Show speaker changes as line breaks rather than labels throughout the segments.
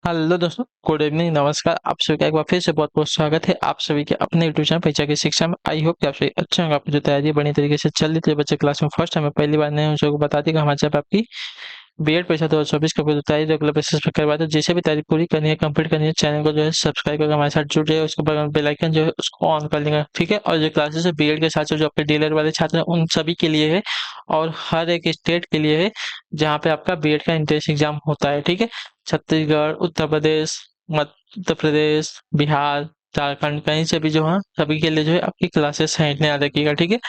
Hello दोस्तों, good evening, नमस्कार। आप सभी का एक बार फिर से बहुत बहुत स्वागत है आप सभी के अपने यूट्यूब चैनल परीक्षा की शिक्षा में। आई होप कि आप सभी अच्छे होंगे। आपकी जो तैयारी है बढ़िया तरीके से चल रही थी। बच्चे क्लास में फर्स्ट टाइम पहली बार नए उन को बता दी कि हमारे यहाँ पे आपकी बीएड परीक्षा 2024 का पूरी तैयारी रेगुलर बेसिस पर करवाते हैं। जैसे भी तैयारी पूरी करनी है, कंप्लीट करनी है, चैनल को जो है सब्सक्राइब करके हमारे साथ जुड़ जाए। उसके बाद बेल आइकन जो है उसको ऑन कर लेंगे, ठीक है। और जो क्लासेस है बीएड के साथ साथ जो आपके डीलर वाले छात्र हैं उन सभी के लिए है, और हर एक स्टेट के लिए है जहाँ पे आपका बीएड का एंट्रेंस एग्जाम होता है, ठीक है। छत्तीसगढ़, उत्तर प्रदेश, मध्य प्रदेश, बिहार, झारखंड, कहीं से भी जो है सभी के लिए जो है आपकी क्लासेस हैं, इतने याद रखिएगा, ठीक है।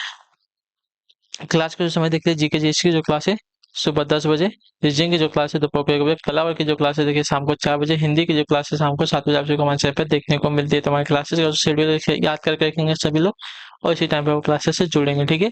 क्लास का जो समय देखते हैं, जीके जीएस की जो क्लास है सुबह 10 बजे, रीजनिंग की जो क्लास है दोपहर को 1 बजे, कला की जो क्लास है देखिए शाम को 4 बजे, हिंदी की जो क्लास है शाम को 7 बजे आपको हमारे चैनल पर देखने को मिलती है। तो हमारी क्लासेस का शेड्यूल याद करके रखेंगे सभी लोग, और इसी टाइम पे वो क्लासेस से जुड़ेंगे, ठीक है।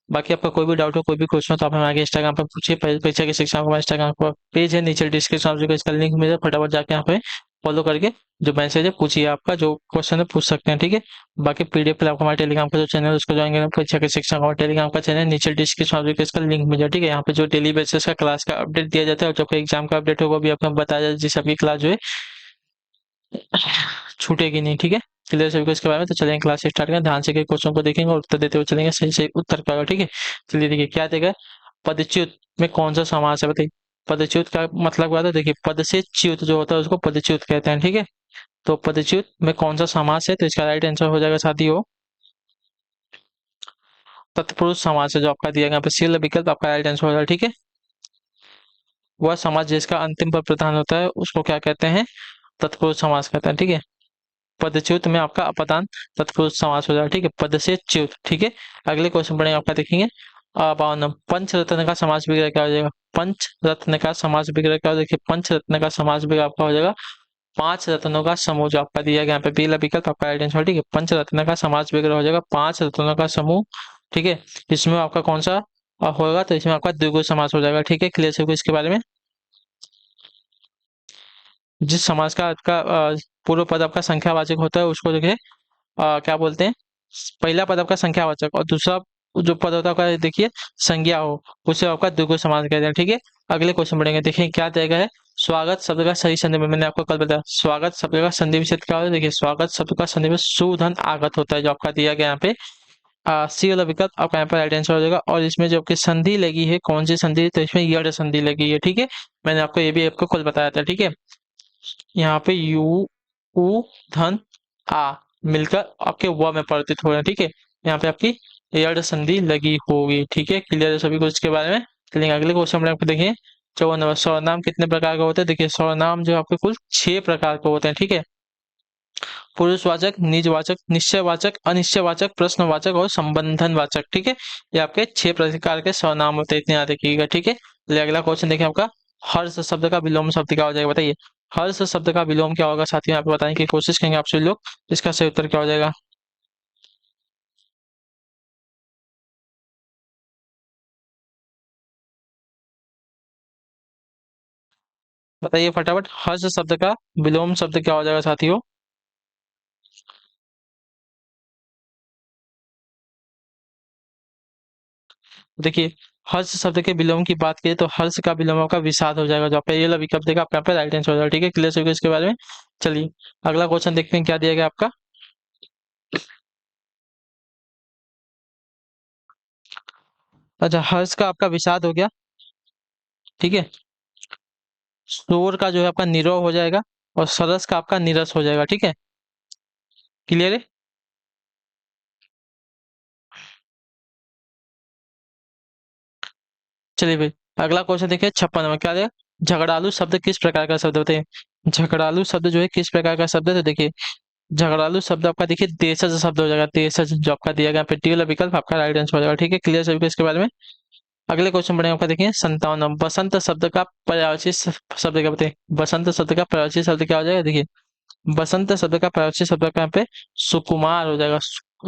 बाकी आपका कोई भी डाउट हो, कोई भी क्वेश्चन हो, तो आप हमें आगे इंस्टाग्राम पर पूछिए। परीक्षा की शिक्षा का हमारा इंस्टाग्राम पर पेज है, नीचे डिस्क्रिप्शन में इसका लिंक मिलेगा, फटाफट जाके यहाँ पे फॉलो करके जो मैसेज है पूछिए, आपका जो क्वेश्चन है पूछ सकते हैं, ठीक है। बाकी पीडीएफ पे आपको हमारे टेलीग्राम का जो चैनल है उसको ज्वाइन करना। परीक्षा की शिक्षा का हमारा टेलीग्राम का चैनल नीचे डिस्क्रिप्शन में इसका लिंक मिल जाए, ठीक है। यहाँ पे जो डेली बेसिस का क्लास का अपडेट दिया जाता है, और जो कोई एग्जाम का अपडेट होगा भी आपको बताया जाए, जिस आपकी क्लास जो है छूटेगी नहीं, ठीक है। क्लियर सभी को इसके बारे में। तो चलेंगे क्लास स्टार्ट करें, ध्यान से क्वेश्चन को देखेंगे और उत्तर देते हुए चलेंगे, सही सही उत्तर पाएगा, ठीक है। चलिए देखिए क्या देगा, पदच्युत में कौन सा समास है बताइए। पदच्युत का मतलब क्या होता है, देखिए पद से च्युत जो होता है उसको पदच्युत कहते हैं, ठीक है। तो पदच्युत में कौन सा समास है, तो इसका राइट आंसर हो जाएगा साथियों तत्पुरुष समास है, जो आपका दिया गया यहाँ पे सी विकल्प आपका राइट आंसर हो जाएगा, ठीक है। वह समास जिसका अंतिम पद प्रधान होता है उसको क्या कहते हैं, तत्पुरुष समास कहते हैं, ठीक है। पदच्युत में आपका अपदान तत्पुरुष समास हो जाएगा, ठीक है। पद से च्युत, ठीक है। अगले क्वेश्चन पढ़ेंगे, आपका देखेंगे 52 पंचरत्न का समास विग्रह क्या हो जाएगा। पंचरत्न का समास विग्रह क्या हो, देखिए पंचरत्न का समास विग्रह आपका हो जाएगा पांच रत्नों का समूह, जो आपका दिया गया यहाँ पे पहला विकल्प आपका राइट आंसर, ठीक है। पंचरत्न का समास विग्रह हो जाएगा पांच रत्नों का समूह, ठीक है। इसमें आपका कौन सा होगा, तो इसमें आपका द्विगु समास हो जाएगा, ठीक है। क्लियर है इसके बारे में। जिस समास का आपका पूर्व पद आपका संख्यावाचक होता है उसको देखिए क्या बोलते हैं, पहला पद आपका संख्यावाचक, और दूसरा जो पद होता है आपका देखिए संज्ञा हो, उसे आपका द्विगु समास कहते हैं, ठीक है। अगले क्वेश्चन बढ़ेंगे, देखिए क्या दिया गया है। स्वागत शब्द का सही संदर्भ में मैंने आपको कल बताया, स्वागत शब्द का संधि विच्छेद क्या होता है, देखिए स्वागत शब्द का संधि में सुधन आगत होता है, जो आपका दिया गया यहाँ पे सी वाला विकल्प आपका यहाँ पर राइट आंसर हो जाएगा। और इसमें जो आपकी संधि लगी है, कौन सी संधि, तो इसमें यड़ संधि लगी है, ठीक है। मैंने आपको ये भी आपको कल बताया था, ठीक है। यहाँ पे यू उ धन आ मिलकर आपके व में परिवर्तित हो रहे हैं, ठीक है। यहाँ पे आपकी यड़ संधि लगी होगी, ठीक है। क्लियर है सभी को इसके बारे में। चलिए अगले क्वेश्चन में आपको देखिए 54 नंबर, सर्वनाम कितने प्रकार का होता है, देखिए सर्वनाम जो आपके कुल 6 प्रकार के होते हैं, ठीक है। पुरुषवाचक, निजवाचक, निश्चयवाचक, अनिश्चयवाचक, प्रश्नवाचक और संबंधनवाचक, ठीक है। ये आपके 6 प्रकार के सर्वनाम होते हैं, इतने याद रखिएगा, ठीक है। चलिए अगला क्वेश्चन देखिए आपका, हर्ष शब्द का विलोम शब्द क्या हो जाएगा बताइए। हर्ष शब्द का विलोम क्या होगा साथियों, यहाँ पे बताने की कोशिश करेंगे आप सभी लोग। इसका सही उत्तर क्या हो जाएगा, बताइए फटाफट। हर्ष शब्द का विलोम शब्द क्या हो जाएगा साथियों। देखिए हर्ष शब्द के विलोम की बात करें तो हर्ष का विलोम आपका विषाद हो जाएगा, जो आपका ये वाला विकल्प देगा आपका राइट आंसर हो जाएगा, ठीक है। क्लियर होगा इसके बारे में। चलिए अगला क्वेश्चन देखते हैं क्या दिया गया आपका। अच्छा, हर्ष का आपका विषाद हो गया, ठीक है। शोर का जो है आपका निरोह हो जाएगा, और सरस का आपका निरस हो जाएगा, ठीक है। क्लियर है। चलिए भाई अगला क्वेश्चन देखिए 56 नंबर, क्या है। झगड़ालू शब्द किस प्रकार का शब्द होते हैं। झगड़ालू शब्द जो है किस प्रकार का शब्द है, तो देखिए झगड़ालू शब्द आपका देखिए देशज शब्द हो जाएगा, देशज जो आपका दिया गया पेटी विकल्प आपका राइट आंसर हो जाएगा, ठीक है। क्लियर सभी को इसके बारे में। अगले क्वेश्चन बढ़ेंगे आपका देखिए 57 नंबर, बसंत शब्द का पर्यायवाची शब्द क्या बताइए। बसंत शब्द का पर्यायवाची शब्द क्या हो जाएगा, देखिए बसंत शब्द का पर्यायवाची शब्द का यहाँ पे सुकुमार हो जाएगा,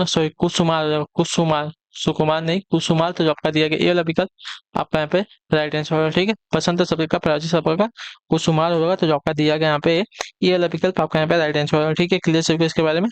सॉरी कुसुमार हो जाएगा, कुसुमार, सुकुमार नहीं कुसुमार, तो जो आपका दिया गया ये वाला विकल्प आपका यहाँ पे राइट आंसर होगा, ठीक है। बसंत शब्द का पर्यायवाची शब्द का कुसुमार होगा, तो जो आपका दिया गया यहाँ पे ये वाला विकल्प आपका यहाँ पे राइट आंसर होगा, ठीक है। क्लियर सभी को इसके बारे में।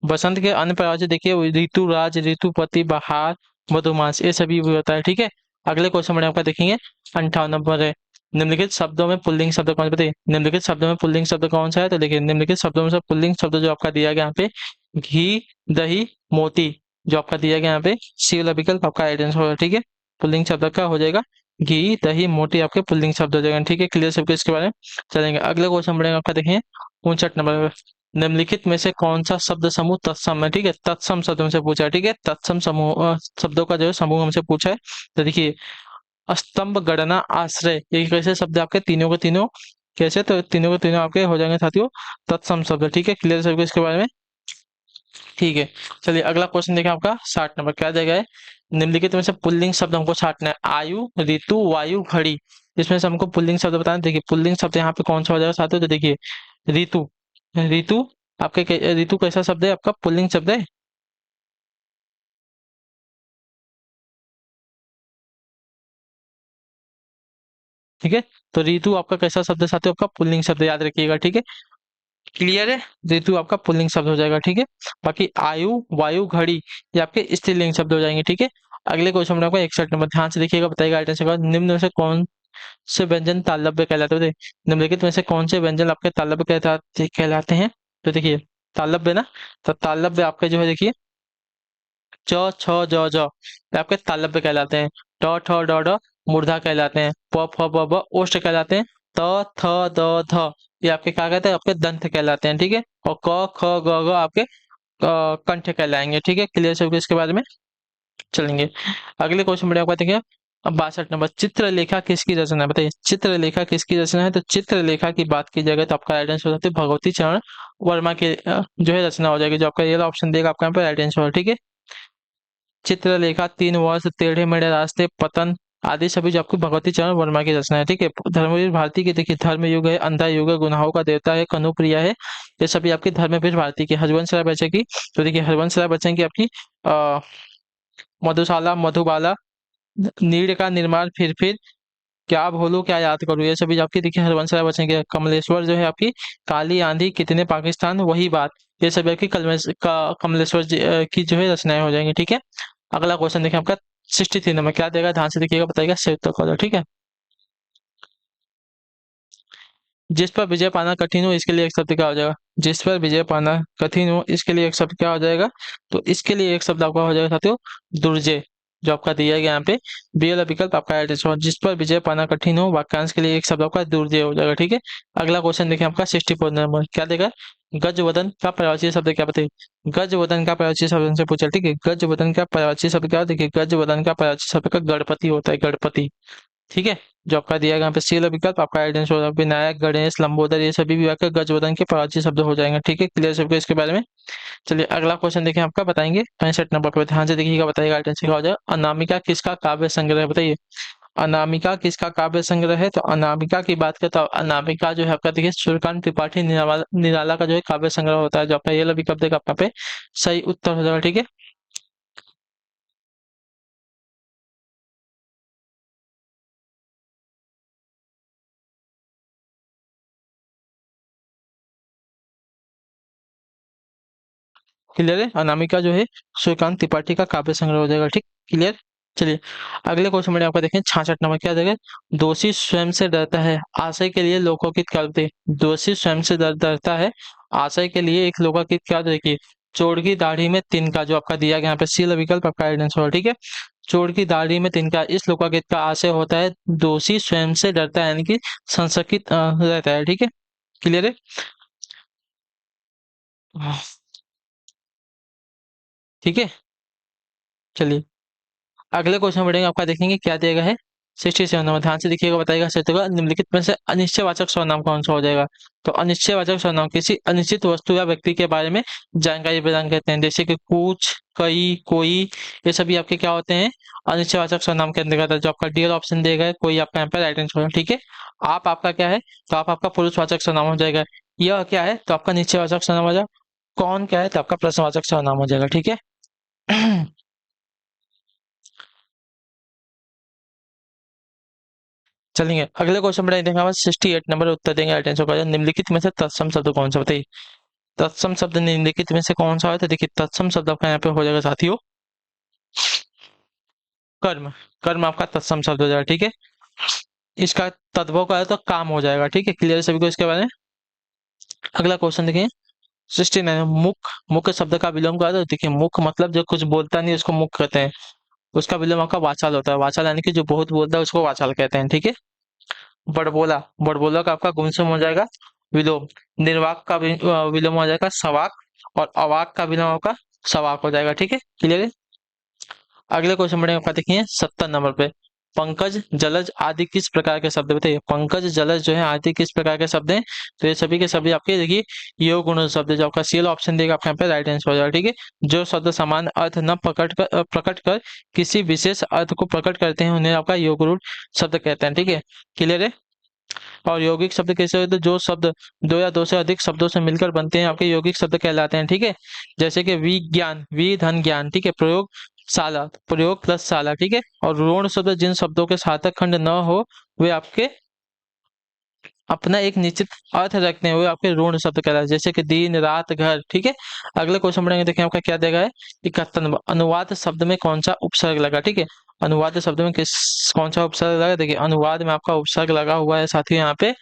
बसंत के अन्य परिभाषित देखिए, ऋतु राज, ऋतुपति, बहार, मधुमास, ये सभी भी होता है। ठीक है, अगले क्वेश्चन में आपका देखेंगे 58 नंबर है, निम्नलिखित शब्दों में पुल्लिंग शब्द कौन सा बताइए। निम्नलिखित शब्दों में पुल्लिंग शब्द कौन सा है, तो देखिए निम्नलिखित शब्दों में से पुल्लिंग शब्द जो आपका दिया गया यहाँ पे घी, दही, मोती, जो आपका दिया गया यहाँ पे सी वाला विकल्प आपका आइडेंटिफाई होगा। ठीक है, पुल्लिंग शब्द का हो जाएगा घी, दही, मोती आपके पुल्लिंग शब्द हो जाएगा। ठीक है, क्लियर सबके इसके बारे में चलेंगे। अगले क्वेश्चन बढ़ेगा आपका देखेंगे 59 नंबर, निम्नलिखित में से कौन सा शब्द समूह तत्सम है। ठीक है, तत्सम शब्द हमसे पूछा है। ठीक है, तत्सम समूह शब्दों का जो है समूह हमसे पूछा है। तो देखिए, स्तंभ, गणना, आश्रय, ये कैसे शब्द है आपके, तीनों के तीनों कैसे, तो तीनों के तीनों आपके हो जाएंगे साथियों तत्सम शब्द। ठीक है, क्लियर सबको इसके बारे में। ठीक है, चलिए अगला क्वेश्चन देखें आपका 60 नंबर, क्या देगा है, निम्नलिखित में से पुल्लिंग शब्द हमको छांटना है। आयु, ऋतु, वायु, घड़ी, इसमें से हमको पुल्लिंग शब्द बताना है। देखिए पुल्लिंग शब्द यहाँ पे कौन सा हो जाएगा साथियों, तो देखिए ऋतु, ऋतु आपके ऋतु कैसा शब्द है आपका, पुल्लिंग शब्द है। ठीक है, तो ऋतु आपका कैसा शब्द है साथियों, आपका पुल्लिंग शब्द, याद रखिएगा। ठीक है, क्लियर है, ऋतु आपका पुल्लिंग शब्द हो जाएगा। ठीक है, बाकी आयु, वायु, घड़ी ये आपके स्त्रीलिंग शब्द हो जाएंगे। ठीक है, अगले क्वेश्चन में आपका 61 नंबर, ध्यान से देखिएगा, बताइएगा आइटम से निम्न में से कौन से व्यंजन तालव्य कहलाते हैं। निम्नलिखित में से कौन से व्यंजन आपके तालव्य कहलाते हैं, तो देखिए तालव्य ना, तो तालव्य आपके जो है देखिए च, छ, ज, ये आपके तालव्य कहलाते हैं। ट, ठ, ड, ढ मूर्धा कहलाते हैं। प, फ, ब, ब ओष्ठ कहलाते हैं। त, थ, द, ध ये आपके क्या कहते हैं, आपके दंत कहलाते हैं। ठीक है, और क, ख, ग, घ आपके कंठ कहलाएंगे। ठीक है, क्लियर सब इसके बारे में चलेंगे। अगले क्वेश्चन में आपका देखिए अब 62 नंबर, चित्रलेखा किसकी रचना है, बताइए चित्रलेखा किसकी रचना है। तो चित्रलेखा की बात की जाएगा तो आपका राइट आंसर हो जाता है भगवती चरण वर्मा के जो है रचना हो जाएगी। जो आपका ये ऑप्शन देगा आपका यहाँ पे राइट आंसर। ठीक है, चित्रलेखा, तीन वर्ष, टेढ़े मेढ़े रास्ते, पतन आदि सभी जो आपकी भगवती चरण वर्मा की रचना है। ठीक है, धर्मवीर भारती की देखिए धर्म युग है, अंधा युग है, गुनाहों का देवता है, कनुप्रिया है, ये सभी आपकी धर्मवीर भारती की। हरवंश राय बच्चन की, तो देखिए हरवंश राय बच्चन की आपकी मधुशाला, मधुबाला, नीड़ का निर्माण, फिर क्या भूलूं क्या याद करूं, ये सभी आपकी देखिए हरवंश राय बच्चन की। कमलेश्वर जो है आपकी काली आंधी, कितने पाकिस्तान, वही बात, ये सभी आपकी कमलेश्वर जी की जो है रचनाएं हो जाएंगी। ठीक है, अगला क्वेश्चन देखिए आपका 63 नंबर, क्या देगा ध्यान से देखिएगा, बताइएगा संयुक्त कॉलर। ठीक है, जिस पर विजय पाना कठिन हो इसके लिए एक शब्द क्या हो जाएगा, जिस पर विजय पाना कठिन हो इसके लिए एक शब्द क्या हो जाएगा, तो इसके लिए एक शब्द आपका हो जाएगा साथियों दुर्जय, जो आपका दिया गया यहाँ पे बी वाला विकल्प आपका है। जिस पर विजय पाना कठिन हो वाक्यांश के लिए एक शब्द आपका दुर्जय हो जाएगा। ठीक है, अगला क्वेश्चन देखिए आपका 64 नंबर, क्या देगा, गजवदन का प्रवाची शब्द क्या, बताइए गजवदन का प्रवाची शब्द से पूछा। ठीक है, गजवदन का प्रवाची शब्द क्या, देखिए गजवदन का प्रवाची शब्द का गणपति होता है, गणपति। ठीक है, जो आपका दिया गया यहाँ पे सी वाला विकल्प आपका आइडेंस होगा, विनायक, गणेश, लंबोदर ये सभी भी आपके गजवदन के प्रवाची शब्द हो जाएंगे। ठीक है, क्लियर सबको इसके बारे में। चलिए अगला क्वेश्चन देखें आपका, बताएंगे 65 नंबर पर, ध्यान से देखिएगा, बताइएगा आइडेंस क्या हो जाएगा। अनामिका किसका काव्य संग्रह है, बताइए अनामिका किसका काव्य संग्रह है। तो अनामिका की बात करता हूँ, अनामिका जो है आपका देखिए सूर्यकांत त्रिपाठी निराला का जो है काव्य संग्रह होता है, जो आपका ये वाला विकल्प देगा आपका पे सही उत्तर हो जाएगा। ठीक है, क्लियर है, अनामिका जो है सूर्यकांत त्रिपाठी का काव्य संग्रह हो जाएगा। ठीक, क्लियर। चलिए अगले क्वेश्चन में आपका देखें 66 नंबर, क्या देगा, दोषी स्वयं से डरता है आशय के लिए लोकोकित क्या होते हैं। दोषी स्वयं से डरता है आशय के लिए एक लोकोकित क्या, देखिए चोर की दाढ़ी में तिनका, जो आपका दिया गया यहाँ पे सी विकल्प आपका आइडेंस होगा। ठीक है, चोर की दाढ़ी में तिनका, इस लोकोकित का आशय होता है दोषी स्वयं से डरता है, यानी कि संशकित रहता है। ठीक है, क्लियर है। ठीक है, चलिए अगले क्वेश्चन बढ़ेंगे आपका, देखेंगे क्या दिया गया है 67 नंबर, ध्यान से देखिएगा, बताइएगा सत्य का निम्नलिखित में से अनिश्चयवाचक सर्वनाम कौन सा हो जाएगा। तो अनिश्चयवाचक सर्वनाम किसी अनिश्चित वस्तु या व्यक्ति के बारे में जानकारी प्रदान करते हैं, जैसे कि कुछ, कई, कोई, ये सभी आपके क्या होते हैं अनिश्चयवाचक सर्वनाम के अंतर्गत है। जो आपका डी ऑप्शन देगा कोई आपका यहाँ पर राइट आंसर होगा। ठीक है, आप आपका क्या है, तो आप आपका पुरुषवाचक सर्वनाम हो जाएगा। यह क्या है, तो आपका निश्चयवाचक सर्वनाम हो जाएगा। कौन क्या है, तो आपका प्रश्नवाचक सर्वनाम हो जाएगा। ठीक है। चलेंगे अगले क्वेश्चन में देखेंगे 68 नंबर, उत्तर देंगे आइटेंशन का, निम्नलिखित में से तत्सम शब्द कौन सा, बताइए तत्सम शब्द निम्नलिखित में से कौन सा है? तो देखिए तत्सम शब्द आपका यहाँ पे हो जाएगा साथियों कर्म। कर्म आपका तत्सम शब्द हो जाएगा, ठीक है। इसका तद्भव का है तो काम हो जाएगा, ठीक है। क्लियर सभी को इसके बारे में? अगला क्वेश्चन देखिए 69, मुख। मुख शब्द का विलोम का है तो देखिए मुख मतलब जो कुछ बोलता नहीं उसको मुख कहते हैं। उसका विलोम आपका वाचाल होता है। वाचाल यानी कि जो बहुत बोलता है उसको वाचाल कहते हैं, ठीक है। बड़बोला। बड़बोला का आपका गुणसम हो जाएगा विलोम। निर्वाक का विलोम हो जाएगा सवाक। और अवाक का विलोम आपका सवाक हो जाएगा, ठीक है। क्लियर है? अगले क्वेश्चन बढ़ेंगे आपका देखिए 70 नंबर पे। पंकज जलज आदि किस प्रकार के शब्द बताइए? पंकज जलज जो है आदि किस प्रकार के शब्द हैं? तो ये सभी के सभी आपके देखिए योग गुण शब्द, जो आपका सीएल ऑप्शन देगा आपके यहाँ पे राइट आंसर हो जाएगा, ठीक है। जो शब्द समान अर्थ न प्रकट कर किसी विशेष अर्थ को प्रकट करते हैं उन्हें आपका योग रूढ़ शब्द कहते हैं, ठीक है। क्लियर है? और यौगिक शब्द कैसे होते हैं? जो शब्द दो या दो से अधिक शब्दों से मिलकर बनते हैं आपके यौगिक शब्द कहलाते हैं, ठीक है। जैसे कि विज्ञान, वि धन ज्ञान, ठीक है। प्रयोग शाला, प्रयोग प्लस शाला, ठीक है। और ऋण शब्द जिन शब्दों के सार्थक खंड न हो वे आपके अपना एक निश्चित अर्थ रखते हैं वो आपके ऋण शब्द कहलाते हैं, जैसे कि दिन रात घर, ठीक है। अगले क्वेश्चन बढ़ेंगे देखें आपका क्या देगा है 71 नंबर। अनुवाद शब्द में कौन सा उपसर्ग लगा? ठीक है। अनुवाद शब्द में किस कौन सा उपसर्ग लगा? देखिए अनुवाद में आपका उपसर्ग लगा हुआ है साथियों यहाँ पे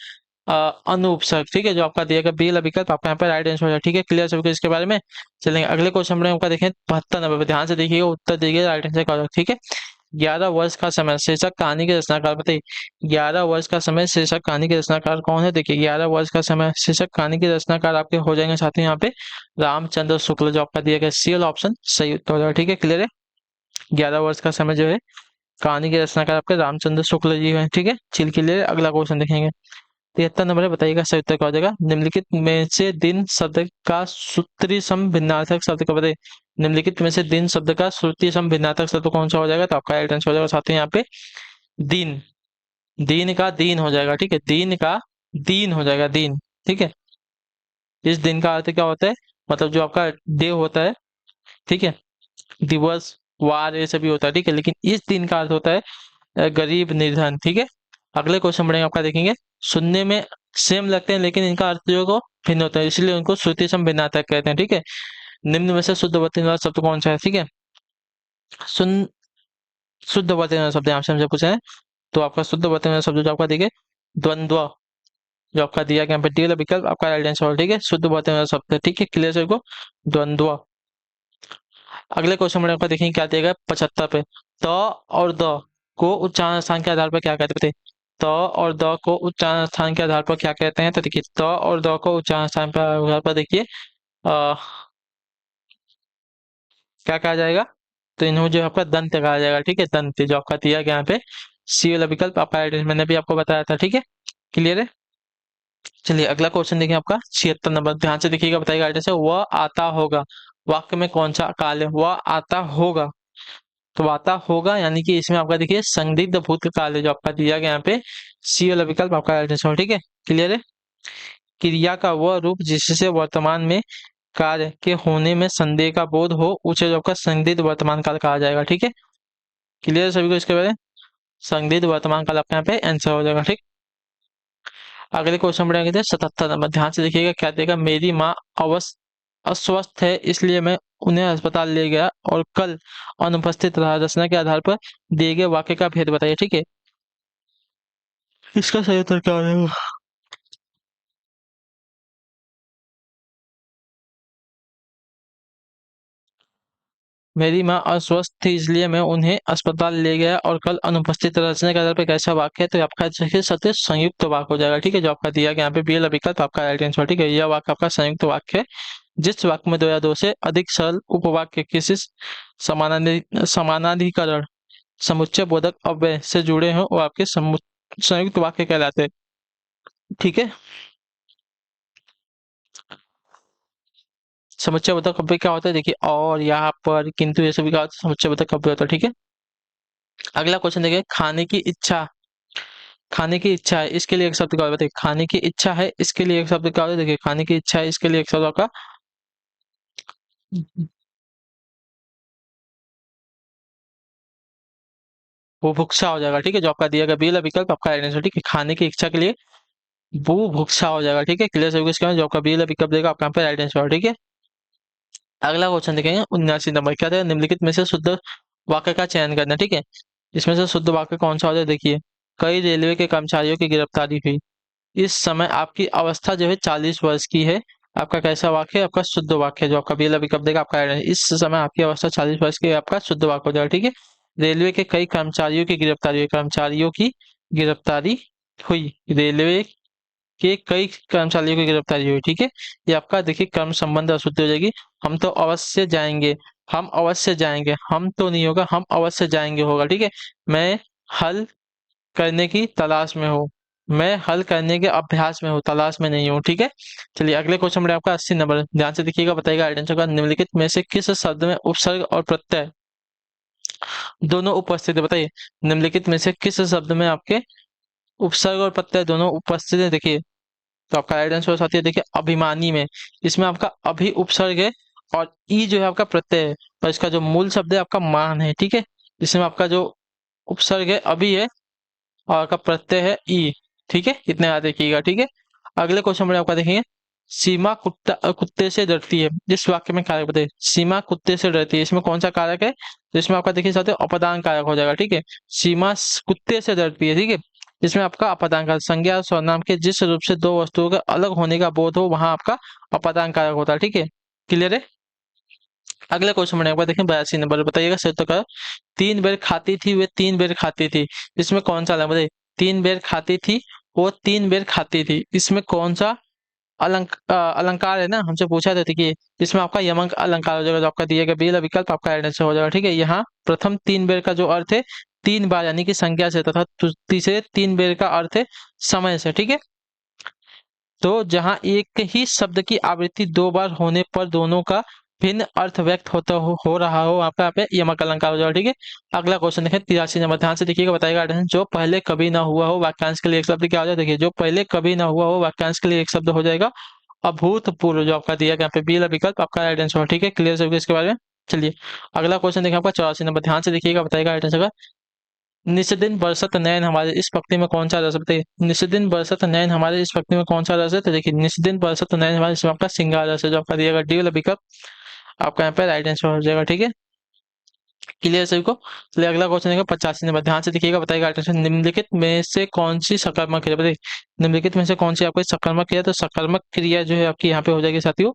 अनुपसर्ग, ठीक है। जो आपका दिया गया बी वाला विकल्प आपका यहाँ पे राइट आंसर हो जाएगा, ठीक है। क्लियर सभी को इसके बारे में? चलेंगे अगले क्वेश्चन में आपका देखें 72 नंबर पे। ध्यान से देखिएगा उत्तर देखिए राइट आंसर का होगा, ठीक है। 11 वर्ष का समय शीर्षक कहानी के रचनाकार बताइए। 11 वर्ष का समय शीर्षक कहानी के रचनाकार कौन है? देखिए 11 वर्ष का समय शीर्षक कहानी के रचनाकार आपके हो जाएंगे साथियों यहाँ पे रामचंद्र शुक्ल, जो आपका दिया गया सी वाला ऑप्शन सही उत्तर हो जाएगा, ठीक है। क्लियर है? 11 वर्ष का समय जो है कहानी के रचनाकार आपके रामचंद्र शुक्ल जी हैं, ठीक है। Chill clear. अगला क्वेश्चन देखेंगे 73 नंबर है, बताइएगा सही उत्तर क्या हो जाएगा। निम्नलिखित में से दिन शब्द का सूत्री सम भिन्नार्थक शब्द का बताइए। निम्नलिखित में से दिन शब्द का श्रुति सम भिन्नार्थक शब्द कौन सा हो जाएगा? तो आपका राइट आंसर हो जाएगा साथ ही यहाँ पे दिन। दीन का दीन हो जाएगा, ठीक है। दीन का दीन हो जाएगा, दीन, ठीक है। इस दिन का अर्थ क्या होता है? मतलब जो आपका डे होता है, ठीक है। दिवस वार ये सभी होता है, ठीक है। लेकिन इस दिन का अर्थ होता है गरीब निर्धन, ठीक है। अगले क्वेश्चन बढ़ेंगे आपका देखेंगे। सुनने में सेम लगते हैं लेकिन इनका अर्थ जो है वो भिन्न होता है, इसलिए उनको श्रुति सम भिन्नार्थक कहते हैं, ठीक है। निम्न में से शुद्ध वचन वाला शब्द कौन सा है? ठीक है। सुन शुद्ध वचन वाला शब्द आपसे हमसे पूछा है तो आपका शुद्ध वचन वाला शब्द जो आपका देखिए द्वंद्व, जो आपका दिया गया पे डी वाला विकल्प आपका राइट आंसर, ठीक है। शुद्ध वचन वाला शब्द, ठीक है। क्लियर सर को? द्वंद्व। अगले क्वेश्चन में आपका देखेंगे क्या देगा 75 पे। त और द को उच्चारण स्थान के आधार पर क्या कहते हैं? त और द को उच्चारण स्थान के आधार पर क्या कहते हैं? तो देखिए त और द को उच्चारण स्थान पर आधार पर देखिए क्या कहा जाएगा? तो इन्हों जो है आपका दंत कहा जाएगा, ठीक है। दंत जो आपका दिया गया यहाँ पे सी वाला विकल्प आपका मैंने भी आपको बताया था, ठीक है। क्लियर है? चलिए अगला क्वेश्चन देखिए आपका 76 नंबर। ध्यान से देखिएगा, बताइएगा आइडिया से। वह आता होगा वाक्य में कौन सा काल है? वह आता होगा, तो आता होगा यानी कि इसमें आपका देखिए संदिग्ध भूतकाल है जो आपका दिया गया यहाँ पे सी वाला विकल्प आपका आंसर, ठीक है। क्लियर है? क्रिया का वह रूप जिससे वर्तमान में कार्य के होने में संदेह का बोध हो उसे जो आपका संदिग्ध वर्तमान काल कहा जाएगा, ठीक है। क्लियर है सभी को इसके बारे में? संदिग्ध वर्तमान काल आपके यहाँ पे आंसर हो जाएगा, ठीक। अगले क्वेश्चन बढ़ेंगे थे 77 नंबर। ध्यान से देखिएगा क्या देगा। मेरी माँ अस्वस्थ है इसलिए मैं उन्हें अस्पताल ले गया और कल अनुपस्थित रहा। रचना के आधार पर दिए गए वाक्य का भेद बताइए, ठीक है। इसका सही उत्तर क्या हो जाएगा? मेरी माँ अस्वस्थ थी इसलिए मैं उन्हें अस्पताल ले गया और कल अनुपस्थित रचना के आधार पर कैसा वाक्य है? तो आपका देखिए सत्य संयुक्त वाक्य हो जाएगा, ठीक है। जो आपका दिया गया यहाँ पे बी विकल्प आपका राइट आंसर, ठीक है। यह वाक्य आपका संयुक्त वाक्य है जिस वाक्य में दो या दो से अधिक सरल उपवाक्य किसी समानाधिकरण समुच्चय बोधक अव्यय से जुड़े हों वो आपके संयुक्त वाक्य कहलाते हैं, ठीक है। समुच्चय बोधक अव्यय क्या होता है? देखिए और यहाँ पर किंतु ये सभी का समुच्चय बोधक अव्यय होता है, ठीक है। अगला क्वेश्चन देखिए खाने की इच्छा। खाने की इच्छा है इसके लिए एक शब्द का बताइए। खाने की इच्छा है इसके लिए एक शब्द का होता है। देखिए खाने की इच्छा है इसके लिए एक शब्द का बुभुक्षा हो जाएगा, ठीक है। जो आपका दिया गया बी वाला विकल्प आपका आंसर, ठीक है। खाने की इच्छा के लिए बुभुक्षा हो जाएगा। ठीक है, क्लियर सभी इसका जो आपका बी वाला विकल्प देगा आपका यहाँ पे राइट आंसर। ठीक है, अगला क्वेश्चन देखेंगे 79 नंबर। क्या था, निम्नलिखित में से शुद्ध वाक्य का चयन करना। ठीक है, इसमें से शुद्ध वाक्य कौन सा हो जाए, देखिए, कई रेलवे के कर्मचारियों की गिरफ्तारी हुई, इस समय आपकी अवस्था जो है 40 वर्ष की है। आपका कैसा वाक्य है, आपका शुद्ध वाक्य है, जो आपका बी विकल्प देगा आपका right है। इस समय आपकी अवस्था 40 वर्ष की है, आपका शुद्ध वाक्य हो जाएगा। ठीक है, रेलवे के कई कर्मचारियों की गिरफ्तारी हुई, कर्मचारियों की गिरफ्तारी हुई, रेलवे के कई कर्मचारियों की गिरफ्तारी हुई। ठीक है, ये आपका देखिए कर्म संबंध अशुद्धि हो जाएगी। हम तो अवश्य जाएंगे, हम अवश्य जाएंगे, हम तो नहीं होगा, हम अवश्य जाएंगे होगा। ठीक है, मैं हल करने की तलाश में हूँ, मैं हल करने के अभ्यास में हूँ, तलाश में नहीं हूँ। ठीक है, चलिए अगले क्वेश्चन में आपका 80 नंबर, ध्यान से देखिएगा, बताइएगा आइडेंटिटी का निम्नलिखित में से किस शब्द में उपसर्ग और प्रत्यय दोनों उपस्थित है। बताइए, निम्नलिखित में से किस शब्द में आपके उपसर्ग और प्रत्यय दोनों उपस्थित है। देखिए, तो आपका राइट आंसर साथी है, देखिए अभिमानी में, इसमें आपका अभि उपसर्ग है और ई जो है आपका प्रत्यय है, और इसका जो मूल शब्द है आपका मान है। ठीक है, इसमें आपका जो उपसर्ग है अभी है और आपका प्रत्यय है ई। ठीक है, इतने याद रखिएगा। ठीक है, अगले क्वेश्चन में आपका देखेंगे, सीमा कुत्ते से डरती है, जिस वाक्य में कारक बताइए, सीमा कुत्ते से डरती है, इसमें कौन सा कारक है, तो इसमें आपका देखिए साथ अपदान कारक हो जाएगा। ठीक है, सीमा कुत्ते से डरती है। ठीक है, इसमें आपका अपदान कारक, संज्ञा और सर्वनाम के जिस रूप से दो वस्तुओं के अलग होने का बोध हो वहां आपका अपदान कारक होता है। ठीक है, क्लियर है। अगले क्वेश्चन में देखिए 82 नंबर, बताइएगा संयुक्त का, 3 बेर खाती थी वे 3 बेर खाती थी, इसमें कौन सा अलग बताइए, 3 बेर खाती थी वो 3 बेर खाती थी, इसमें कौन सा अलंकार है ना, हमसे पूछा था। देखिए, इसमें आपका यमक अलंकार हो जाएगा, जो आपका दिया गया बी वाला विकल्प आपका राइट आंसर हो जाएगा। ठीक है, यहाँ प्रथम 3 बेर का जो अर्थ है 3 बार यानी कि संख्या से, तथा तीसरे 3 बेर का अर्थ है समय से। ठीक है, तो जहां एक ही शब्द की आवृत्ति 2 बार होने पर दोनों का भिन्न अर्थ व्यक्त हो रहा हो, आपका यहाँ पे यमक अलंकार हो जाएगा। ठीक है, अगला क्वेश्चन देखें 83 नंबर, ध्यान से देखिएगा, बताएगा जो पहले कभी ना हुआ हो वाक्यांश के लिए एक शब्द क्या हो जाए। देखिए, जो पहले कभी ना हुआ हो वाक्यांश के लिए एक शब्द हो जाएगा अभूतपूर्व, जो आपका दिया गया यहाँ पे बी वाला विकल्प आपका राइट आंसर। ठीक है, क्लियर सब इसके बारे में। चलिए अगला क्वेश्चन देखें आपका 84 नंबर, ध्यान से देखिएगा, बताएगा राइट आंसर। निस्दिन बरसत नयन हमारे इस पंक्ति में कौन सा रस है? बताइए, निस्दिन बरसत नयन हमारे इस पंक्ति में कौन सा रस है? तो देखिए, निस्दिन बरसत नयन हमारे इसमें आपका श्रृंगार रस है, जो आपका दिएगा डी वाला विकल्प आपका यहाँ पे राइट आंसर हो जाएगा। ठीक है, क्लियर सभी को। चलिए अगला क्वेश्चन है 85 नंबर, ध्यान से देखिएगा, बताइएगा राइट आंसर। निम्नलिखित में से कौन सी सकारात्मक क्रिया, बताइए निम्नलिखित में से कौन सी आपकी सकारात्मक क्रिया, तो सकारात्मक क्रिया जो है आपकी यहाँ पे हो जाएगी साथियों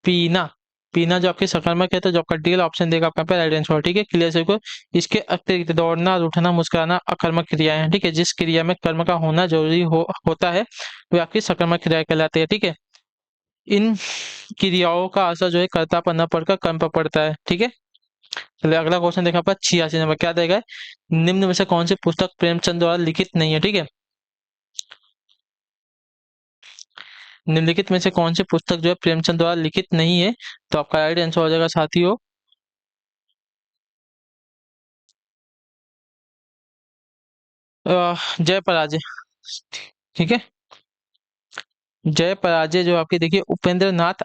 पीना। पीना जो आपकी सकारात्मक है, तो जो आपका डी ऑप्शन देगा आपका पे राइट आंसर। ठीक है, क्लियर सभी को। इसके अतिरिक्त दौड़ना, उठना, मुस्कुराना अकर्मक क्रियाएं हैं। ठीक है, जिस क्रिया में कर्म का होना जरूरी होता है वो आपकी सकर्मक क्रिया कहलाती है। ठीक है, इन क्रियाओं का असर जो है कर्ता पर न पड़कर कर्म पर पड़ता है। ठीक है, चलिए अगला क्वेश्चन देखा आपका 86 नंबर, क्या देगा, निम्न में से कौन सी पुस्तक प्रेमचंद द्वारा लिखित नहीं है। ठीक है, निम्नलिखित में से कौन सी पुस्तक जो है प्रेमचंद द्वारा लिखित नहीं है, तो आपका राइट आंसर हो जाएगा साथियों जय पराजय। ठीक है, जय पराजय जो आपकी देखिए उपेंद्र नाथ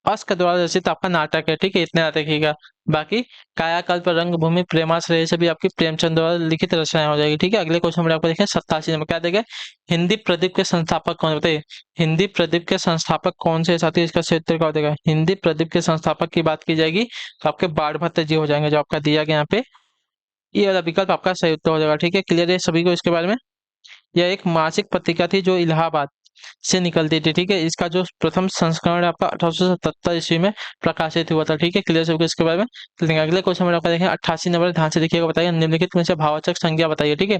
अस्क द्वारा रचित आपका नाटक है। ठीक है, इतने याद रखिएगा। बाकी कायाकल्प, रंगभूमि, प्रेमाश्रय से भी आपकी प्रेमचंद द्वारा लिखित रचनाएं हो जाएगी। ठीक है, अगले क्वेश्चन में आपको देखें 87 नंबर, क्या देगा, हिंदी प्रदीप के संस्थापक कौन है? बताइए, हिंदी प्रदीप के संस्थापक कौन से साथी, इसका सही उत्तर क्या हो जाएगा। हिंदी प्रदीप के संस्थापक की बात की जाएगी तो आपके बाण भट्ट जी हो जाएंगे, जो आपका दिया गया यहाँ पे ये वाला विकल्प आपका सही उत्तर हो जाएगा। ठीक है, क्लियर है सभी को इसके बारे में। यह एक मासिक पत्रिका थी जो इलाहाबाद से निकलती थी। ठीक है, इसका जो प्रथम संस्करण है आपका 1877 ईस्वी में प्रकाशित हुआ था। ठीक है, क्लियर सबको इसके बारे में। चलिए अगले क्वेश्चन में आपका देखें 88 नंबर, ध्यान से देखिएगा, बताइए निम्नलिखित में से भाववाचक संज्ञा बताइए। ठीक है,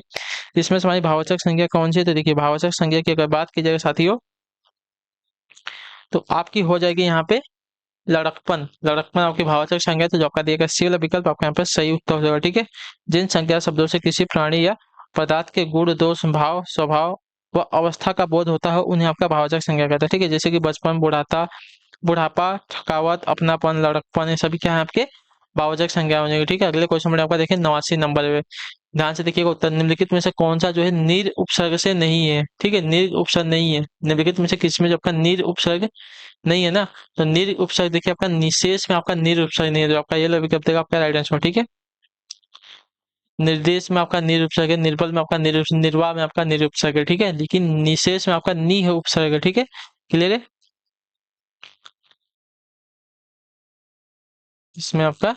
इसमें से हमारी भाववाचक संज्ञा कौन सी है, तो देखिए भाववाचक संज्ञा की अगर बात की जाए साथियों, तो आपकी हो जाएगी यहाँ पे लड़कपन। लड़कपन आपकी भाववाचक संज्ञा है, तो जो आपका दिया गया सी वाला विकल्प आपका यहाँ पे सही उत्तर हो जाएगा। ठीक है, जिन संज्ञा शब्दों से किसी प्राणी या पदार्थ के गुण, दोष, भाव, स्वभाव व अवस्था का बोध होता है उन्हें आपका भाववाचक संज्ञा कहता है। ठीक है, जैसे कि बचपन, बुढ़ापा, थकावट, अपनापन, लड़कपन, ये सभी क्या है आपके भाववाचक संज्ञा हो जाएगी। ठीक है, अगले क्वेश्चन में आपका देखिए 89 नंबर पे, ध्यान से देखिएगा, उत्तर निम्नलिखित में से कौन सा जो है नीर उपसर्ग से नहीं है। ठीक है, नीर उपसर्ग नहीं है, निम्नलिखित में से किसमें जो आपका नीर उपसर्ग नहीं है ना, तो नीर उपसर्ग देखिए आपका निशेष में आपका नीर उपसर्ग नहीं है, तो आपका ये वाला विकल्प देगा आपका राइट आंसर। ठीक है, निर्देश में आपका निरुपसर्ग है, निर्बल में आपका निर्वाह में आपका निरुपसर्ग है, ठीक है। लेकिन निशेष में आपका नी है उपसर्ग है, ठीक है। क्लियर है। इसमें आपका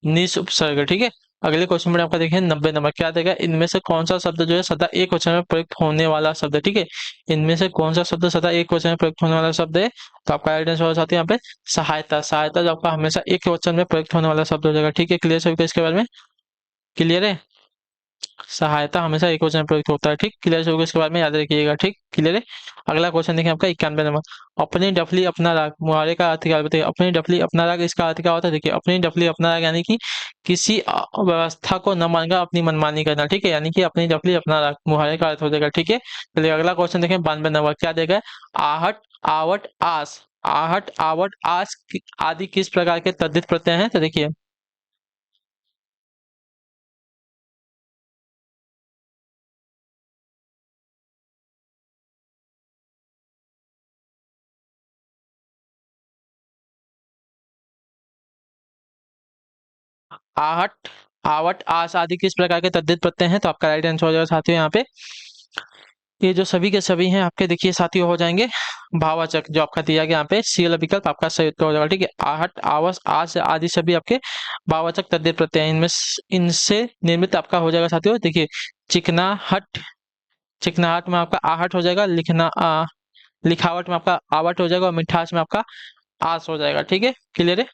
निस उपसर्ग है, ठीक है। अगले क्वेश्चन में आपका देखिए 90 नंबर क्या देगा, इनमें से कौन सा शब्द जो है सदा एक वचन में प्रयुक्त होने वाला शब्द है, ठीक है। इनमें से कौन सा शब्द सदा एक वचन में प्रयुक्त होने वाला शब्द है, तो आपका राइट आंसर हो जाता है यहाँ पे सहायता। सहायता जो आपका हमेशा एक वचन में प्रयुक्त होने वाला शब्द हो जाएगा, ठीक है। क्लियर सभी इसके बारे में, क्लियर है। सहायता हमेशा एक वचन में प्रयुक्त होता है, ठीक। क्लियर होगा इसके बारे में याद रखिएगा, ठीक। क्लियर है। अगला क्वेश्चन देखिए आपका 91 नंबर, अपनी डफली अपना राग, मुहावरे का अर्थ क्या है बताइए। अपनी डफली अपना राग, इसका अर्थ क्या होता है, देखिए अपनी डफली अपना राग यानी कि किसी व्यवस्था को न मानकर अपनी मनमानी करना, ठीक है। यानी कि अपनी डफली अपना राग मुहावरे का अर्थ हो जाएगा, ठीक है। चलिए अगला क्वेश्चन देखें 92 नंबर क्या देगा, आहट आवट आस। आहट आवट आस आदि किस प्रकार के तद्धित प्रत्यय हैं, तो देखिए आहट आवट आस आदि किस प्रकार के तद्धित प्रत्यय हैं, तो आपका राइट आंसर हो जाएगा साथियों यहाँ पे ये जो सभी के सभी हैं आपके देखिए साथियों हो जाएंगे भाववाचक, जो आपका दिया गया यहाँ पे सी वाला विकल्प आपका सही उत्तर हो जाएगा, ठीक है। आहट आवस आस आदि सभी आपके भाववाचक तद्धित प्रत्यय हैं। इनमें इनसे निर्मित आपका हो जाएगा साथियों देखिए चिकनाहट, चिकनाहट में आपका आहट हो जाएगा, लिखावट में आपका आवट हो जाएगा और मिठास में आपका आस हो जाएगा, ठीक है। क्लियर है।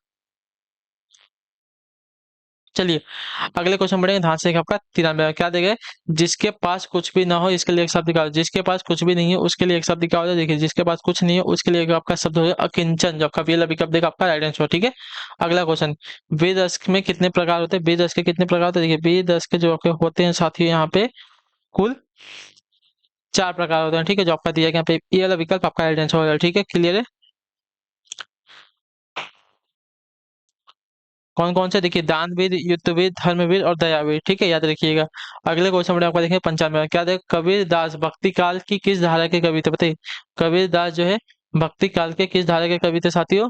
चलिए अगले क्वेश्चन बढ़ेंगे, ध्यान से आपका 93 क्या देगा, जिसके पास कुछ भी ना हो इसके लिए एक शब्द निकालो। जिसके पास कुछ भी नहीं है उसके लिए एक शब्द क्या हो जाए, देखिए जिसके पास कुछ नहीं है उसके लिए एक आपका शब्द हो जाए अकिंचन, जो आपका पहला विकल्प देगा आपका राइट आंसर, ठीक है। अगला क्वेश्चन, वेद रस में कितने प्रकार होते हैं, वेद रस के कितने प्रकार होते हैं, देखिए वेद रस के जो आपके होते हैं साथियों यहाँ पे कुल 4 प्रकार होते हैं, ठीक है। जो आपका दिया गया यहाँ पे ये वाला विकल्प आपका राइट आंसर हो जाएगा, ठीक है। क्लियर है। कौन कौन से, देखिए दानवीर युद्धवीर धर्मवीर और दयावीर, ठीक है, याद रखिएगा। अगले क्वेश्चन में आपका देखें 95 क्या देखें, कबीर दास भक्ति काल की किस धारा के कवि थे, बताइए कबीर दास जो है भक्ति काल के किस धारा के कवि थे साथियों।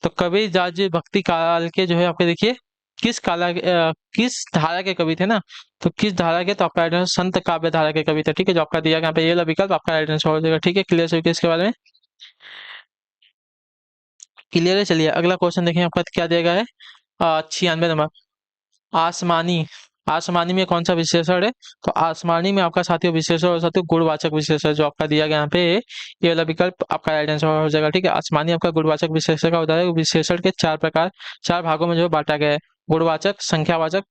तो कबीर दास जी भक्ति काल के जो है आपके देखिए किस धारा के कवि थे ना, तो किस धारा के, तो आपका राइट आंसर संत काव्य धारा के कवि थे, ठीक है। जो आपका दिया गया यहाँ पे ये वाला विकल्प आपका राइट आंसर हो जाएगा, ठीक है। क्लियर सभी के इसके बारे में, क्लियर है। चलिए अगला क्वेश्चन देखें आपका क्या दिया गया है 96 नंबर, आसमानी, आसमानी में कौन सा विशेषण है, तो आसमानी में आपका साथियों विशेषण और साथियों गुणवाचक विशेषण, जो आपका दिया गया यहाँ पे ये वाला विकल्प आपका राइट आंसर हो जाएगा, ठीक है। आसमानी आपका गुणवाचक विशेषण का उदाहरण, विशेषण के 4 प्रकार 4 भागों में जो बांटा गया है, गुणवाचक, संख्यावाचक,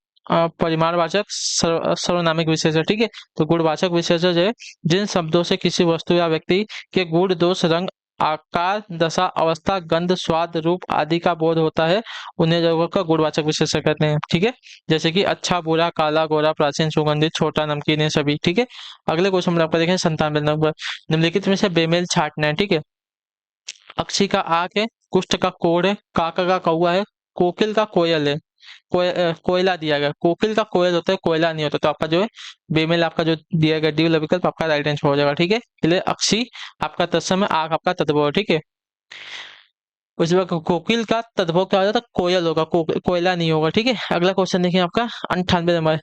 परिमाणवाचक, सर्वनामिक विशेषण, ठीक है। तो गुणवाचक विशेषण जो है जिन शब्दों से किसी वस्तु या व्यक्ति के गुण दोष रंग आकार दशा अवस्था गंध स्वाद रूप आदि का बोध होता है उन्हें जगह का गुणवाचक विशेषण कहते हैं, ठीक है। जैसे कि अच्छा बुरा काला गोरा प्राचीन सुगंधित छोटा नमकीन ये सभी, ठीक है। अगले क्वेश्चन में आपका देखें 97 नंबर, निम्नलिखित में से बेमेल छाटना है, ठीक है। अक्षी का आक है, कुष्ठ का कोढ़ है, काका का कौआ है, कोकिल का कोयल है, कोयला दिया गया, कोकिल का कोयल होता है कोयला नहीं होता, तो आपका जो है बेमेल आपका जो दिया गया डी वाला विकल्प आपका राइट आंसर हो जाएगा, ठीक है। इसलिए अक्षी आपका तत्सम है, आक आपका तद्भव है, ठीक है। उसी वक्त कोकिल का तद्भव क्या हो जाता है, कोयल होगा, कोयला नहीं होगा, ठीक है। अगला क्वेश्चन देखिए आपका 98 नंबर,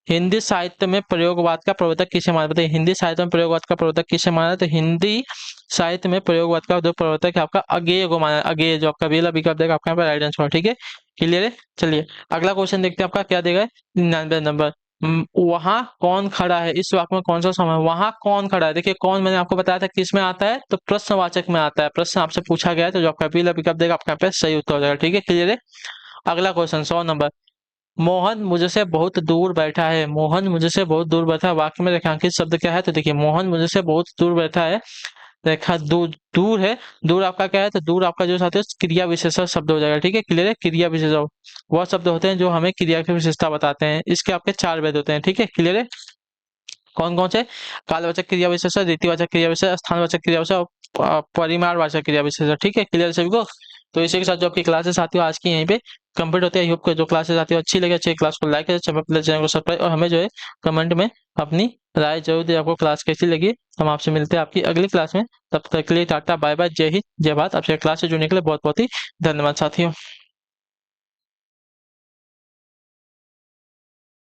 हिंदी साहित्य में प्रयोगवाद का प्रवर्तक किसे माना, बताइए हिंदी साहित्य में प्रयोगवाद का प्रवर्तक किसे माना, तो हिंदी साहित्य में प्रयोगवाद का जो प्रवर्तक है आपका अगेय को माना, अगेय जो आपका बेला विकल्प देगा आपका यहाँ पर राइट आंसर, ठीक है। क्लियर है। चलिए अगला क्वेश्चन देखते हैं आपका क्या देगा 99 नंबर, वहां कौन खड़ा है, इस वाक्य में कौन सा समय, वहां कौन खड़ा है, देखिए कौन मैंने आपको बताया था किस में आता है, तो प्रश्नवाचक में आता है, प्रश्न आपसे पूछा गया है तो जो आपका पहला विकल्प देगा आपका यहाँ पे सही उत्तर हो जाएगा, ठीक है। क्लियर है। अगला क्वेश्चन 100 नंबर, मोहन मुझसे बहुत दूर बैठा है, मोहन मुझसे बहुत दूर बैठा है, वाक्य में रेखांकित शब्द क्या है, तो देखिए मोहन मुझसे बहुत दूर बैठा है, रेखा दूर दूर है, दूर आपका क्या है, तो दूर आपका जो साथ है क्रिया विशेषण शब्द हो जाएगा, ठीक है। क्लियर है। क्रिया विशेषण वह शब्द होते हैं जो हमें क्रिया की विशेषता बताते हैं, इसके आपके 4 भेद होते हैं, ठीक है। क्लियर है। कौन कौन से, कालवाचक क्रिया विशेषण, रीतिवाचक क्रिया विशेषण, स्थानवाचक क्रिया विशेषण और परिमाणवाचक क्रिया विशेषण, ठीक है। क्लियर सभी को। तो इसी के साथ जो आपकी क्लासेस आती है आज की यहीं पे कंप्लीट होती है। आई होप कि जो क्लासेस आती है अच्छी लगे, अच्छी क्लास को लाइक करें, चैनल को सब्सक्राइब और हमें जो है कमेंट में अपनी राय जरूर दें, आपको क्लास कैसी लगी। हम आपसे मिलते हैं आपकी अगली क्लास में, तब तक के लिए टाटा बाय बाय, जय हिंद जय भारत। आपसे क्लास से जुड़ने के लिए बहुत बहुत ही धन्यवाद साथियों।